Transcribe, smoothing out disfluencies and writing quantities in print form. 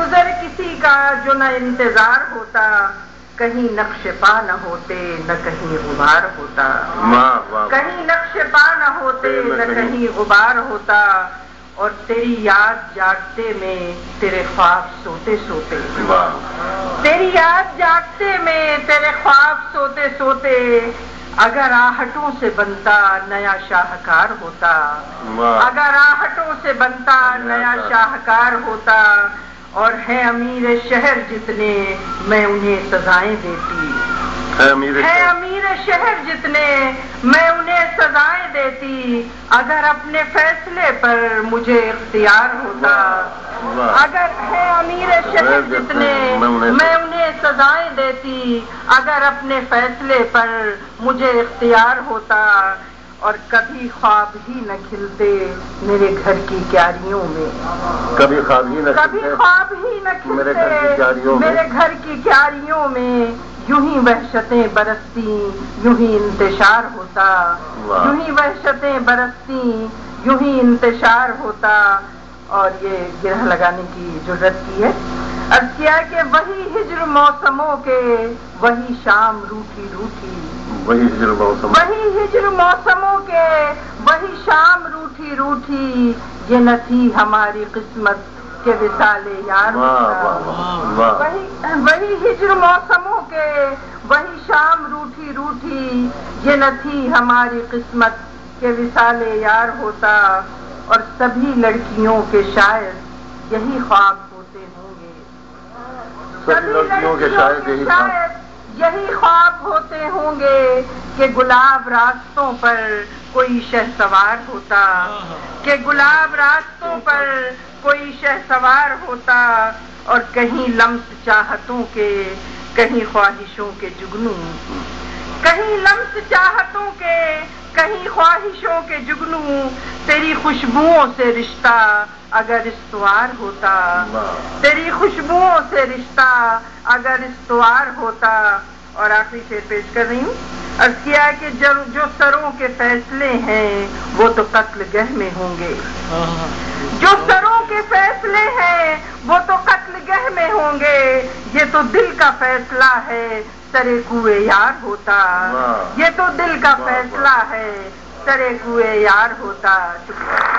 گزر کسی کا جو نہ انتظار ہوتا، کہیں نقش پا نہ ہوتے نہ کہیں غبار ہوتا، کہیں نقش پا نہ ہوتے نہ کہیں غبار ہوتا، اور تیری یاد جاگتے میں تیرے خواب سوتے سوتے، تیری یاد جاگتے میں تیرے خواب سوتے سوتے، اگر آہٹوں سے بنتا نیا شاہکار ہوتا، اگر آہٹوں سے بنتا نیا شاہکار ہوتا، اور ہے امیر شہر جتنے میں انہیں سزائیں دیتی، ہے امیر شہر جتنے میں انہیں سزائیں دیتی، اگر اپنے فیصلے پر مجھے اختیار ہوتا، اگر ہے امیر شہر جتنے میں انہیں سزائیں دیتی، اگر اپنے فیصلے پر مجھے اختیار ہوتا، اور کبھی خواب ہی نہ کھلتے میرے گھر کی کیاریوں میں، کبھی خواب ہی نہ کھلتے میرے گھر کی کیاریوں میں، یوں ہی وحشتیں برستی یوں ہی انتشار ہوتا، یوں ہی وحشتیں برستی یوں ہی انتشار ہوتا۔ اور یہ گرہ لگانے کی ضرورت کی ہے، عرض کیا کہ وہی ہجر موسموں کے وہی شام روٹھی روٹھی، وہی ہجر موسموں کے وہی شام روٹھی روٹھی، یہ نہ تھی ہماری قسمت کے وصال یار ہوتا، وہی ہجر موسموں کے وہی شام روٹھی روٹھی، یہ نہ تھی ہماری قسمت کے وصال یار ہوتا، اور سبھی لڑکیوں کے شاید یہی خواب ہوتے ہوں گے، سبھی لڑکیوں کے شاید یہی خواب ہوتے ہوں گے کہ گلاب راستوں پر کوئی شہسوار ہوتا، کہ گلاب راستوں پر کوئی شہسوار ہوتا، اور کہیں لمس چاہتوں کے کہیں خواہشوں کے جگنو، کہیں لمس چاہتوں کے کہیں خواہشوں کے جگنو، تیری خوشبوؤں سے رشتہ اگر استوار ہوتا، تیری خوشبوؤں سے رشتہ اگر استوار ہوتا۔ اور آخری شعر پیش کر رہی ہوں، عرض کیا کہ جو سروں کے فیصلے ہیں وہ تو قتل گہ میں ہوں گے، جو سروں کے فیصلے ہیں وہ تو قتل گہ میں ہوں گے، یہ تو دل کا فیصلہ ہے سرے کوئے یار ہوتا، یہ تو دل کا فیصلہ ہے سرے کوئے یار ہوتا۔ شکریہ۔